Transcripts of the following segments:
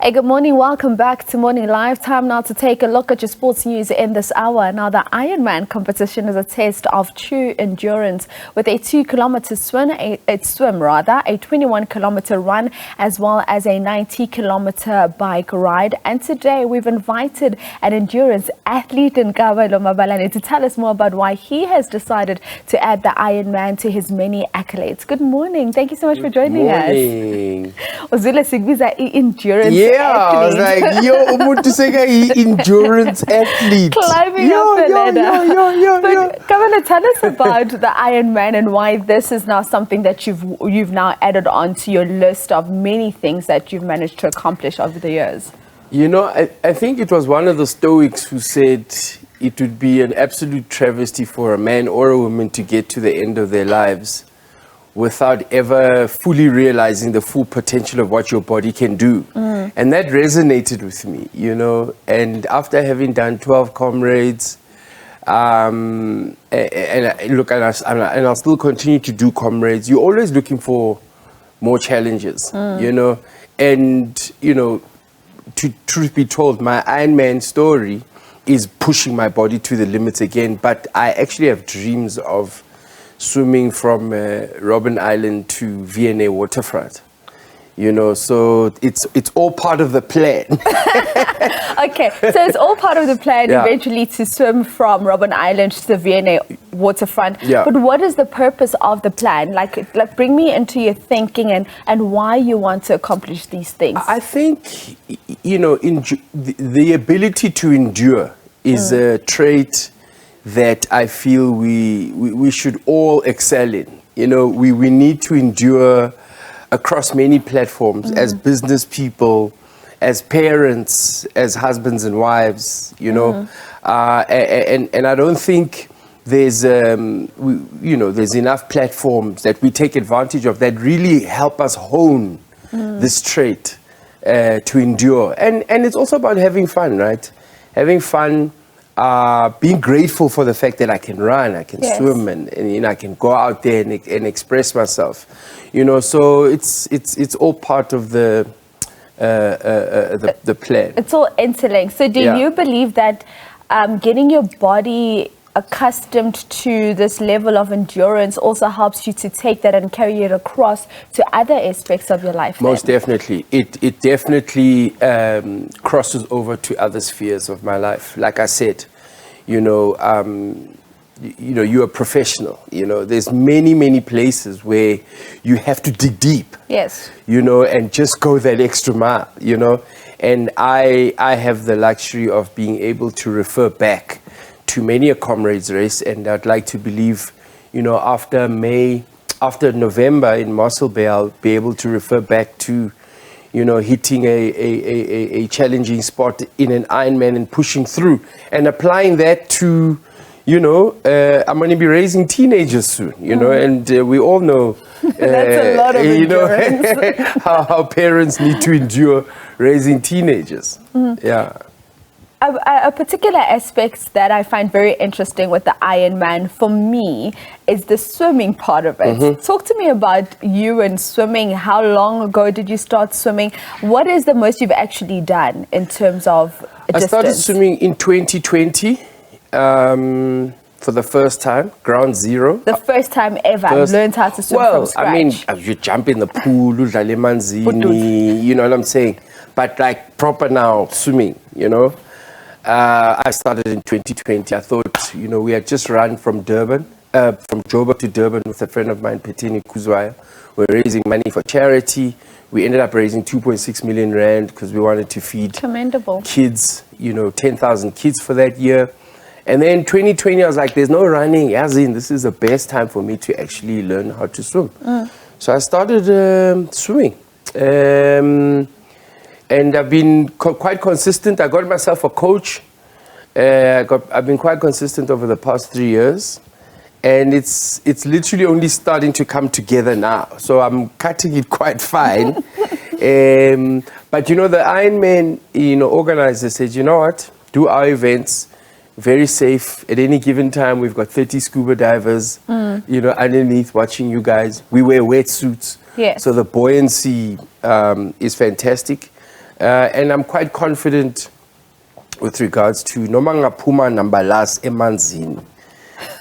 Hey, good morning. Welcome back to Morning Live. Time now to take a look at your sports news in this hour. Now, the Ironman competition is a test of true endurance with a 2-kilometer swim, a 21-kilometer run, as well as a 90-kilometer bike ride. And today we've invited an endurance athlete in Kabelo Mabalane to tell us more about why he has decided to add the Ironman to his many accolades. Good morning. Thank you so much for joining us. Uzula Sigbiza, endurance I was athlete. like, yo, umuntu seka endurance athlete. Climbing up the ladder. But Kabelo, tell us about the Ironman and why this is now something that you've now added on to your list of many things that you've managed to accomplish over the years. You know, I think it was one of the Stoics who said it would be an absolute travesty for a man or a woman to get to the end of their lives without ever fully realizing the full potential of what your body can do. And that resonated with me, you know. And after having done 12 comrades, and I'll still continue to do comrades, you're always looking for more challenges, you know. And, you know, truth be told, my Ironman story is pushing my body to the limits again, but I actually have dreams of swimming from Robben Island to V&A waterfront, you know, so it's all part of the plan. Okay, so it's all part of the plan eventually to swim from Robben Island to the V&A waterfront. But what is the purpose of the plan? Like bring me into your thinking and why you want to accomplish these things. I think, you know, the ability to endure is a trait that I feel we should all excel in. You know, we need to endure across many platforms as business people, as parents, as husbands and wives, you know. And I don't think there's, there's enough platforms that we take advantage of that really help us hone this trait to endure. And it's also about having fun, right? Having fun. Being grateful for the fact that I can run, I can swim, and you know, I can go out there and express myself, you know. So it's all part of the plan. It's all interlinked. So do you believe that getting your body accustomed to this level of endurance also helps you to take that and carry it across to other aspects of your life? Most definitely. It definitely crosses over to other spheres of my life. Like I said, you know, you're a professional. You know, there's many places where you have to dig deep. Yes. You know, and just go that extra mile, you know. And I have the luxury of being able to refer back to many a comrades race, and I'd like to believe, you know, after November in Mossel Bay, I'll be able to refer back to, you know, hitting a challenging spot in an Ironman and pushing through and applying that to, you know, I'm going to be raising teenagers soon, you know, and we all know that's a lot of endurance. You know, how parents need to endure raising teenagers. A particular aspect that I find very interesting with the Ironman for me is the swimming part of it. Talk to me about you and swimming. How long ago did you start swimming? What is the most you've actually done in terms of distance? I started swimming in 2020 for the first time, ground zero. The first time ever I learned how to swim from scratch. I mean, you jump in the pool, you know what I'm saying? But like proper now swimming, you know. I started in 2020. I thought, you know, we had just run from Joburg to Durban with a friend of mine, Petini Kuzwaya. We're raising money for charity. We ended up raising 2.6 million rand because we wanted to feed kids, you know, 10,000 kids for that year. And then 2020, I was like, there's no running, as in this is the best time for me to actually learn how to swim. So I started swimming. And I've been quite consistent. I got myself a coach. I've been quite consistent over the past 3 years. And it's literally only starting to come together now. So I'm cutting it quite fine. But, you know, the Ironman, you know, organizer said, you know what, do our events very safe. At any given time, we've got 30 scuba divers, you know, underneath watching you guys. We wear wetsuits. Yes. So the buoyancy is fantastic. And I'm quite confident with regards to Nomanga Puma Nambalas Emanzini.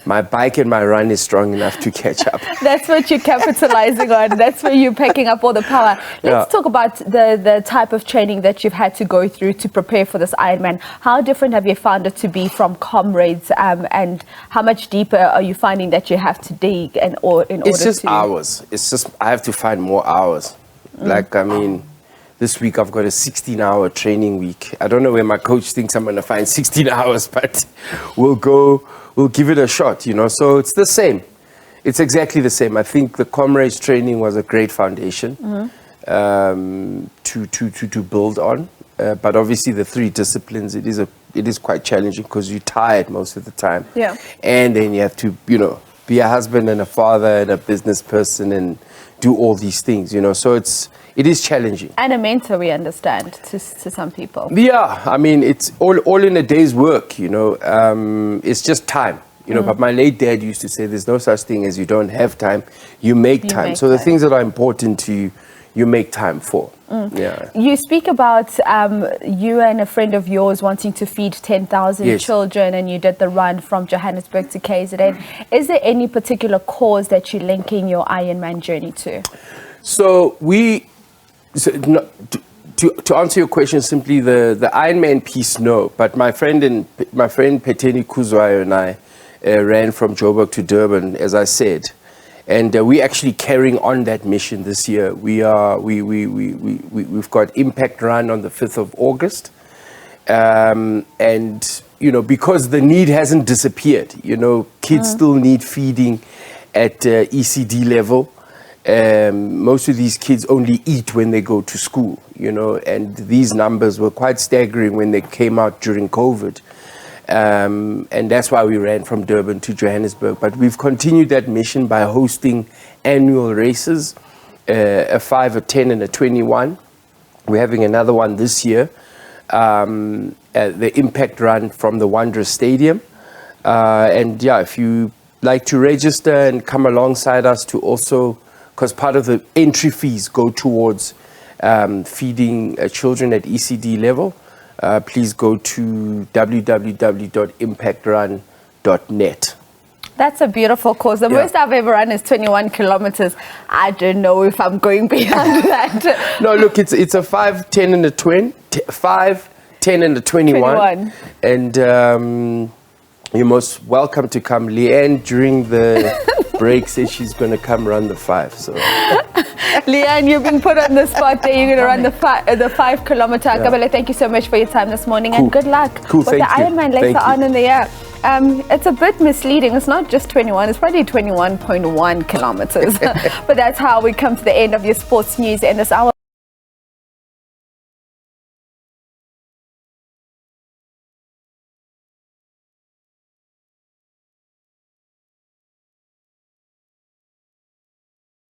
My bike and my run is strong enough to catch up. That's what you're capitalizing on. That's where you're picking up all the power. Let's talk about the type of training that you've had to go through to prepare for this Ironman. How different have you found it to be from comrades, and how much deeper are you finding that you have to dig in order to... It's just hours. It's just, I have to find more hours. Like, I mean, this week I've got a 16-hour training week. I don't know where my coach thinks I'm going to find 16 hours, but we'll give it a shot, you know. So it's the same. It's exactly the same. I think the comrades training was a great foundation to build on. But obviously the 3 disciplines, it is quite challenging because you're tired most of the time. Yeah. And then you have to, you know, be a husband and a father and a business person and do all these things, you know. So it is challenging. And a mentor, we understand, to some people. Yeah, I mean, it's all in a day's work, you know. It's just time, you know. But my late dad used to say there's no such thing as you don't have time, you make time. So the things that are important to you, you make time for. Yeah. You speak about you and a friend of yours wanting to feed 10,000 children, and you did the run from Johannesburg to KZN. Is there any particular cause that you're linking your Ironman journey to? So to answer your question simply, the Ironman piece, no. But my friend Peteni Kuzwayo and I ran from Joburg to Durban, as I said. And we're actually carrying on that mission this year. We've got Impact Run on the 5th of August. And, you know, because the need hasn't disappeared, you know, kids still need feeding at ECD level. Most of these kids only eat when they go to school, you know, and these numbers were quite staggering when they came out during COVID. And that's why we ran from Durban to Johannesburg. But we've continued that mission by hosting annual races, a 5, a 10, and a 21. We're having another one this year, the Impact Run from the Wanderers Stadium. And yeah, if you like to register and come alongside us to also, because part of the entry fees go towards feeding children at ECD level, please go to www.impactrun.net. That's a beautiful cause. The most I've ever run is 21 kilometers. I don't know if I'm going beyond that. No, look, it's a 5, 10, and a 20. 5, 10, and a 21. And you're most welcome to come. Leanne, during the break, says she's going to come run the 5. So. Leanne, you've been put on the spot there. You're going to run the 5 kilometer. Yeah. Kabelo, thank you so much for your time this morning, and good luck with the Ironman later on in the year. It's a bit misleading. It's not just 21, it's probably 21.1 kilometers. But that's how we come to the end of your sports news in this hour.